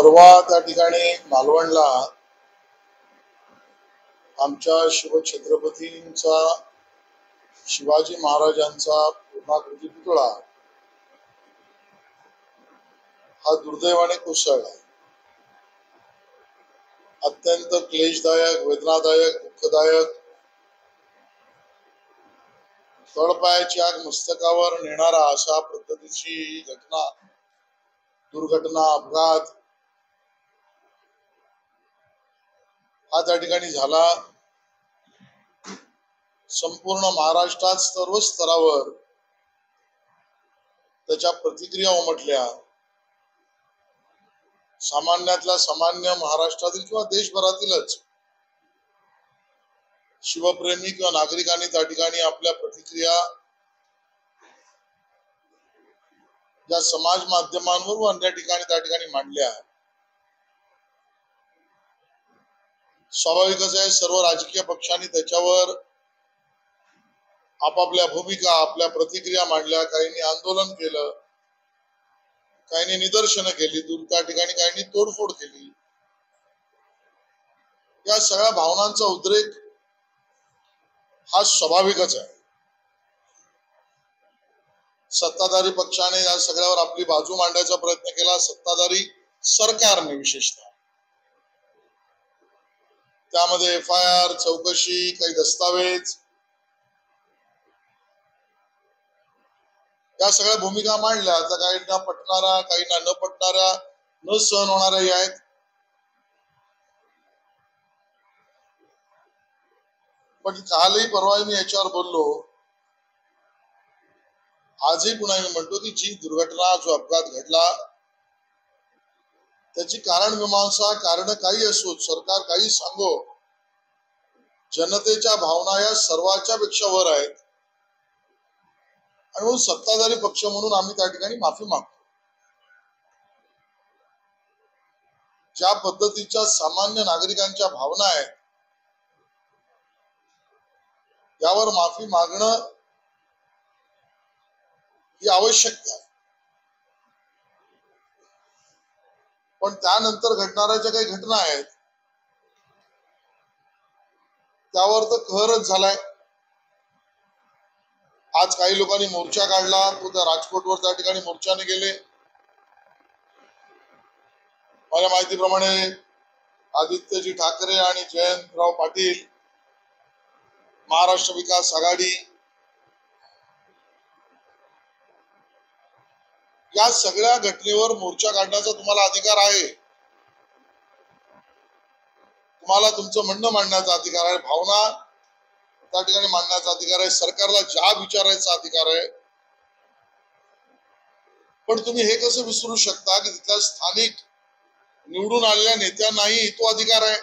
परवा त्या ठिकाणी मालवणला आमच्या शिवछत्रपतींचा शिवाजी महाराजांचा पूर्णाकृती पुतळा हा दुर्दैवाने कोसळला. अत्यंत क्लेशदायक, वेदनादायक, दुःखदायक, तळपायाची आग मस्तकावर नेणारा अशा पद्धतीची घटना, दुर्घटना, अपघात हा त्या ठिकाणी झाला. संपूर्ण महाराष्ट्रात सर्व स्तरावर त्याच्या प्रतिक्रिया उमटल्या. सामान्यातला सामान्य महाराष्ट्रातील किंवा देशभरातीलच शिवप्रेमी किंवा नागरिकांनी त्या ठिकाणी आपल्या प्रतिक्रिया या समाज माध्यमांवर व अन्य ठिकाणी त्या ठिकाणी मांडल्या. स्वाभाविकच आहे, सर्व राजकीय पक्षांनी त्याच्यावर आपापल्या भूमिका, आपल्या प्रतिक्रिया मांडल्या. काहींनी आंदोलन केलं, काहींनी निदर्शनं केली, त्या ठिकाणी काहींनी तोडफोड केली. या सगळ्या भावनांचा उद्रेक हा स्वाभाविकच आहे. सत्ताधारी पक्षाने या सगळ्यावर आपली बाजू मांडण्याचा प्रयत्न केला. सत्ताधारी सरकारने विशेषतः त्यामध्ये FIR, चौकशी, काही दस्तावेज या सगळ्या भूमिका मांडल्या. आता काहींना पटणारा, काहींना न पटणाऱ्या, न सहन होणाऱ्याही आहेत. पण कालही परवा मी याच्यावर बोललो, आजही पुन्हा मी म्हणतो की जी दुर्घटना, जो अपघात घडला त्याची कारण मीमांसा, कारण काही असो, सरकार काही सांगो, जनतेच्या भावना या सर्वांच्या पेक्षा वर आहेत. आणि म्हणून सत्ताधारी पक्ष म्हणून आम्ही त्या ठिकाणी माफी मागतो. ज्या पद्धतीच्या सामान्य नागरिकांच्या भावना आहेत यावर माफी मागणं ही आवश्यकता आहे. पण त्यानंतर घडणाऱ्या ज्या काही घटना आहेत त्यावर तर कहरच झालाय. आज काही लोकांनी मोर्चा काढला, तो त्या राजकोटवर त्या ठिकाणी मोर्चाने गेले. माझ्या माहितीप्रमाणे आदित्यजी ठाकरे आणि जयंतराव पाटील, महाराष्ट्र विकास आघाडी या सगळ्या घटनेवर मोर्चा काढण्याचा तुम्हाला अधिकार आहे. तुम्हाला तुमचं म्हणणं मांडण्याचा अधिकार आहे, भावना त्या ठिकाणी मांडण्याचा अधिकार आहे, सरकारला जाब विचारायचा अधिकार आहे. पण तुम्ही हे कसं विसरू शकता की तिथल्या स्थानिक निवडून आलेल्या नेत्यांनाही तो अधिकार आहे.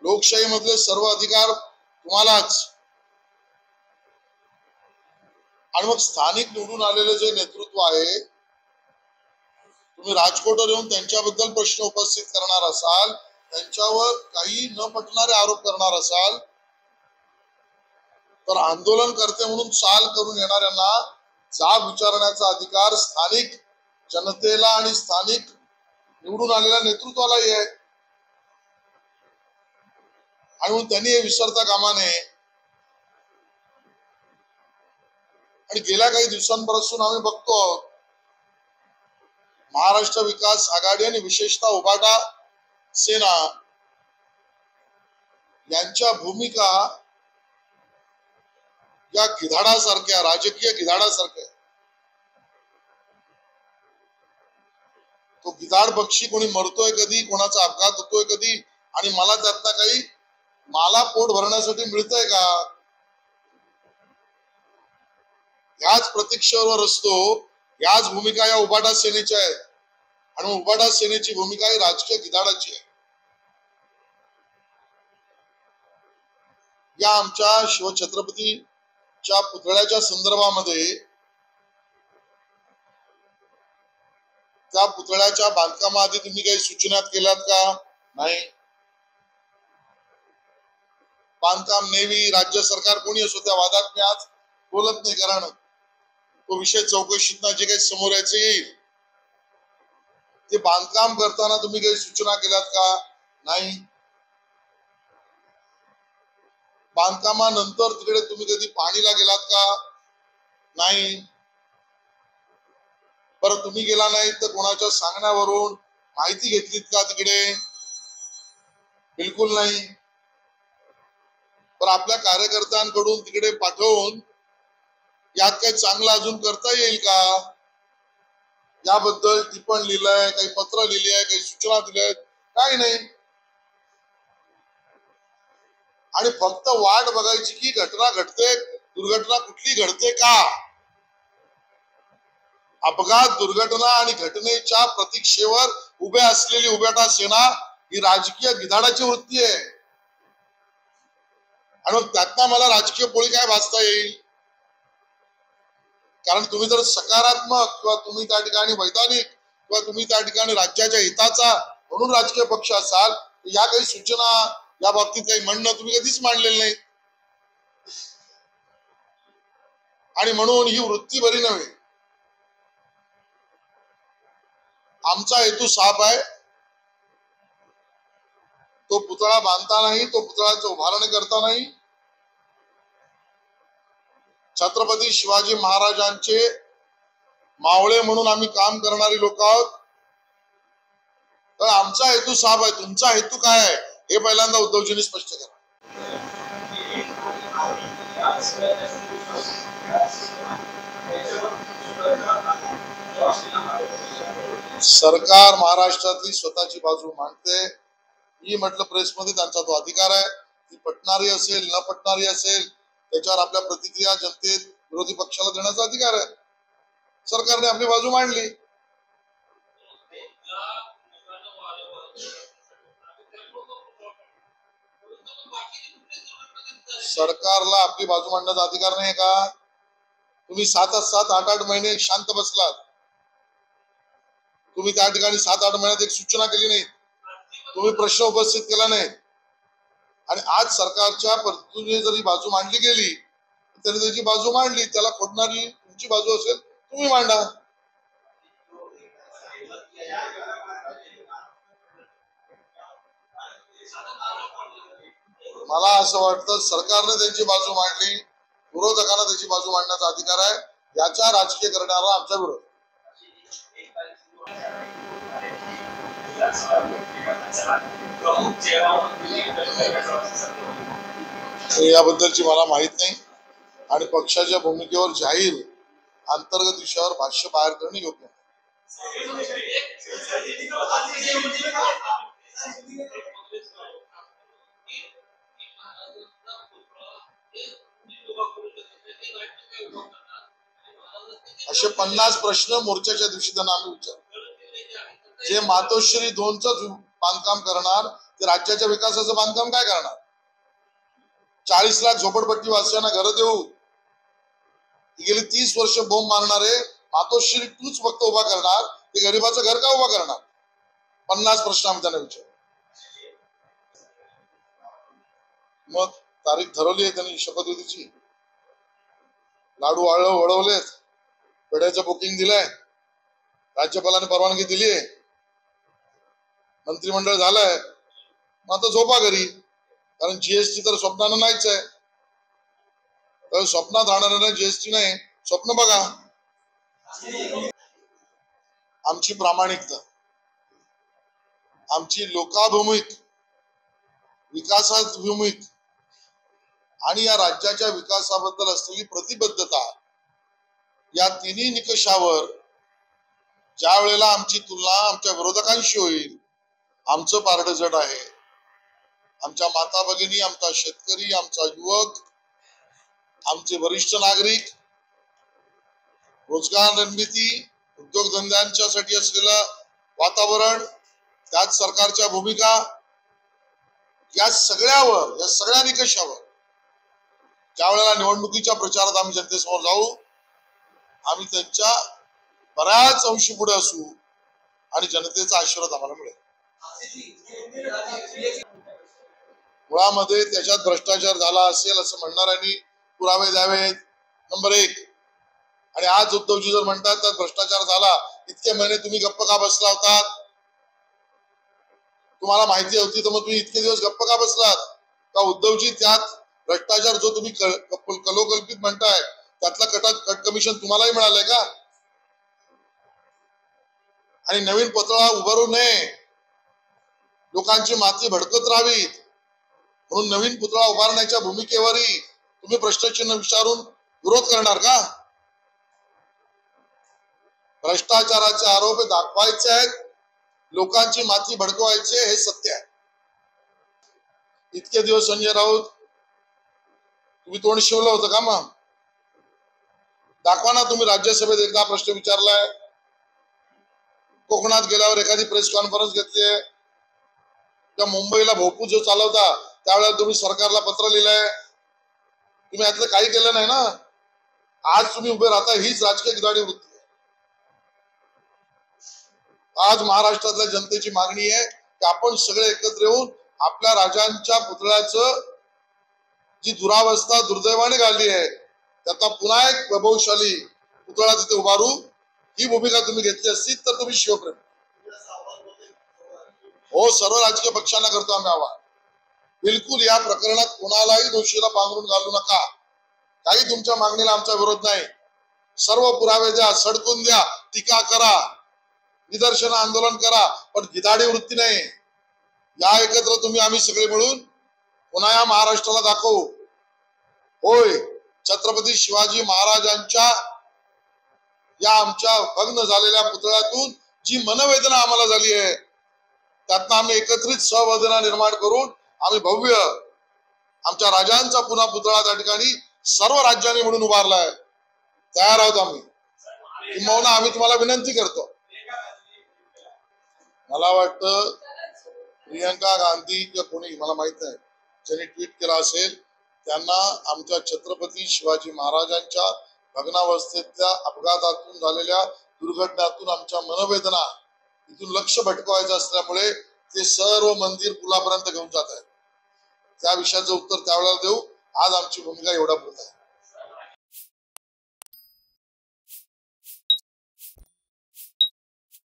लोकशाही मधले सर्व अधिकार तुम्हालाच. आणि मग स्थानिक निवडून आलेले जे नेतृत्व आहे, तुम्ही राजकोटवर येऊन त्यांच्याबद्दल प्रश्न उपस्थित करणार असाल, त्यांच्यावर काही न पटणारे आरोप करणार असाल, तर आंदोलन करते म्हणून चाल करून येणाऱ्यांना जाब विचारण्याचा अधिकार स्थानिक जनतेला आणि स्थानिक निवडून आलेल्या नेतृत्वालाही आहे. आणि म्हणून त्यांनी हे विसरता कामा नये. आणि गेल्या काही दिवसांपासून आम्ही बघतो आहोत, महाराष्ट्र विकास आघाडी आणि विशेषतः उभाटा सेना यांच्या भूमिका या गिधाडासारख्या, राजकीय गिधाडासारख्या. तो गिधाड पक्षी कोणी मरतोय कधी, कोणाचा अपघात होतोय कधी, आणि मला त्यातनं काही मला पोट भरण्यासाठी मिळतंय का, याच प्रतीक्षेवर असतो. याच भूमिका या उभाटा सेनेच्या आहेत. आणि उभाटा सेनेची भूमिका ही राजकीय गिधाडाची आहे. या आमच्या शिवछत्रपतीच्या पुतळ्याच्या संदर्भामध्ये, त्या पुतळ्याच्या बांधकामाआधी तुम्ही काही सूचना केल्यात का? नाही. बांधकाम नेव्ही, राज्य सरकार, कोणी असो, त्या वादात मी आज बोलत नाही, कारण तो विषय चौकशीतनं जे काही समोर यायचं येईल. ते बांधकाम करताना तुम्ही काही सूचना केल्यात का? नाही. बांधकामानंतर तिकडे तुम्ही कधी पाणीला गेलात का? नाही. बरं तुम्ही गेला नाही तर कोणाच्या सांगण्यावरून माहिती घेतलीत का तिकडे? बिलकुल नाही. पण आपल्या कार्यकर्त्यांकडून तिकडे पाठवून यात काही चांगलं अजून करता येईल का याबद्दल टिप्पण लिहिलंय, काही पत्र लिहिली आहे, काही सूचना दिल्या आहेत? काही नाही. आणि फक्त वाट बघायची की घटना घडते, दुर्घटना कुठली घडते का? अपघात, दुर्घटना आणि घटनेच्या प्रतीक्षेवर उभ्या असलेली उभ्याटा सेना ही राजकीय गिधाडाची वृत्ती आहे. आणि मग त्यातनं मला राजकीय पोळी काय भासता येईल? कारण तुम्ही जर सकारात्मक किंवा तुम्ही त्या ठिकाणी वैधानिक किंवा तुम्ही त्या ठिकाणी राज्याच्या हिताचा म्हणून राजकीय पक्ष असाल, या काही सूचना या बाबतीत काही म्हणणं तुम्ही कधीच मांडलेलं नाही. आणि म्हणून ही वृत्ती बरी नव्हे. आमचा हेतू साफ आहे. तो पुतळा बांधता नाही, तो पुतळ्याचं उभारणी करता नाही. छत्रपती शिवाजी महाराजांचे मावळे म्हणून आम्ही काम करणारी लोक आहोत. तर आमचा हेतू साफ आहे. तुमचा हेतू काय आहे हे पहिल्यांदा उद्धवजींनी स्पष्ट करा. सरकार महाराष्ट्रातली स्वतःची बाजू मांडते. मी म्हटलं प्रेसमध्ये त्यांचा तो अधिकार आहे. ती पटणारी असेल न पटणारी असेल त्याच्यावर आपल्या प्रतिक्रिया जनतेत विरोधी पक्षाला देण्याचा अधिकार आहे. सरकारने आपली बाजू मांडली. सरकारला आपली बाजू मांडण्याचा अधिकार नाही का? तुम्ही 7 8 महिने शांत बसलात. तुम्ही त्या ठिकाणी 7 8 महिन्यात एक सूचना केली नाही, तुम्ही प्रश्न उपस्थित केला नाही. आणि आज सरकारच्या परतुने जरी बाजू मांडली गेली तरी त्याची बाजू मांडली. त्याला खोडणारी तुमची बाजू असेल तुम्ही मांडा. मला असं वाटतं सरकारने त्यांची बाजू मांडली, विरोधकांना त्याची बाजू मांडण्याचा अधिकार आहे. याच्या राजकीय करण्याला आमचा विरोध. याबद्दलची मला माहित नाही आणि पक्षाच्या भूमिकेवर जाहीर अंतर्गत विषयावर भाष्य बाहेर करणे योग्य नाही. असे 50 प्रश्न मोर्चाच्या दिवशी त्यांना आम्ही विचारतो. जे मातोश्री 2च बांधकाम करणार ते राज्याच्या विकासाचं बांधकाम काय करणार? 40 लाख झोपडपट्टी वासियांना घर देऊ, गेली 30 वर्ष बोंब मारणारे मातोश्री 2च फक्त उभा करणार, ते गरीबाचं घर का उभा करणार? 50 प्रश्न आम्ही त्यांना विचारतो. मग तारीख ठरवली आहे त्यांनी शपथविधीची. लाडू वळवलेत, पेढ्याचं बुकिंग दिलंय, राज्यपालाने परवानगी दिली आहे, मंत्रिमंडळ झालंय. मग आता झोपा घरी, कारण जीएसटी तर स्वप्नानं नाहीच आहे. तर स्वप्नात राहणाऱ्यांना जीएसटी नाही, स्वप्न बघा. आमची प्रामाणिकता, आमची लोकाभिमुख, विकासाभिमुख आणि या राज्याच्या विकासाबद्दल असलेली प्रतिबद्धता, या तिन्ही निकषावर ज्या वेळेला आमची तुलना आमच्या विरोधकांशी होईल, आमचं पारडं जड आहे. आमच्या माता भगिनी, आमचा शेतकरी, आमचा युवक, आमचे वरिष्ठ नागरिक, रोजगार निर्मिती, उद्योगधंद्यांच्यासाठी असलेलं वातावरण, त्यात सरकारच्या भूमिका, या सगळ्यावर, या सगळ्या निकषावर ज्या वेळेला निवडणुकीच्या प्रचारात आम्ही जनतेसमोर जाऊ, आम्ही त्यांच्या बऱ्याच अंशी पुढे असू आणि जनतेचा आशीर्वाद आम्हाला मिळेल. मुळामध्ये त्याच्यात भ्रष्टाचार झाला असेल असं म्हणणाऱ्यांनी पुरावे द्यावेत, नंबर 1. आणि आज उद्धवजी जर म्हणतात त्यात भ्रष्टाचार झाला, इतके महिने तुम्ही गप्प का बसला होतात? तुम्हाला माहिती होती तर मग तुम्ही इतके दिवस गप्प का बसलात? का उद्धवजी त्यात भ्रष्टाचार जो तुम्ही कलोकल्पित म्हणताय त्यातला कट कमिशन तुम्हालाही मिळालंय का? आणि नवीन पुतळा उभारू नये, लोकांची माती भडकत राहावी म्हणून नवीन पुतळा उभारण्याच्या भूमिकेवरही तुम्ही प्रश्नचिन्ह विचारून विरोध करणार का? भ्रष्टाचाराचे आरोप दाखवायचे आहेत, लोकांची माती भडकवायचे हे सत्य आहे. इतके दिवस संजय राऊत तुम्ही तोंड शिवलं होतं का? मग दाखवा ना, तुम्ही राज्यसभेत एकदा प्रश्न विचारलाय, कोकणात गेल्यावर एखादी प्रेस कॉन्फरन्स घेतलीये, त्या मुंबईला भोपू जो चालवता त्यावेळेला तुम्ही सरकारला पत्र लिहिलंय, तुम्ही यातलं काही केलं नाही ना. आज तुम्ही उभे राहता हीच राजकीय गिदाडी वृत्ती आहे. आज महाराष्ट्रातल्या जनतेची मागणी आहे की आपण सगळे एकत्र येऊन आपल्या राजांच्या पुतळ्याचं जी दुरावस्था दुर्दैवाने घालली आहे त्याचा पुन्हा एक वैभवशाली पुतळा तिथे उभारू, ही भूमिका तुम्ही घेतली असती तर तुम्ही शिवप्रेम. हो, सर्व राजकीय पक्षांना करतो आम्ही आवाहन, बिलकुल या प्रकरणात कोणालाही दोषीला पांघरून घालू नका. काही तुमच्या मागणीला आमचा विरोध नाही. सर्व पुरावे द्या, सडकून द्या, टीका करा, निदर्शन आंदोलन करा, पण गिदाडी वृत्ती नाही. या एकत्र तुम्ही आम्ही सगळे मिळून पुन्हा या महाराष्ट्राला दाखवू, होय छत्रपती शिवाजी महाराजांच्या या आमच्या भग्न झालेल्या पुतळ्यातून जी मनवेदना आम्हाला झाली आहे त्यातनं आम्ही एकत्रित सहवेदना निर्माण करून आम्ही भव्य आमच्या राजांचा पुन्हा पुतळा त्या ठिकाणी सर्व राज्यांनी म्हणून उभारलाय. तयार आहोत आम्ही. किंबहुना आम्ही तुम्हाला विनंती करतो, मला वाटतं प्रियंका गांधी किंवा कोणी मला माहित नाही ज्यांनी ट्विट केला असेल त्यांना आमच्या छत्रपती शिवाजी महाराजांच्या भग्नावस्थेतल्या अपघातातून झालेल्या दुर्घटनेतून आमच्या मनवेदना इथून लक्ष भटकवायचं असल्यामुळे ते सर्व मंदिर पुलापर्यंत घेऊन जात आहेत. त्या विषयाचं उत्तर त्यावेळेला देऊ. आज आमची भूमिका एवढा पुरत आहे.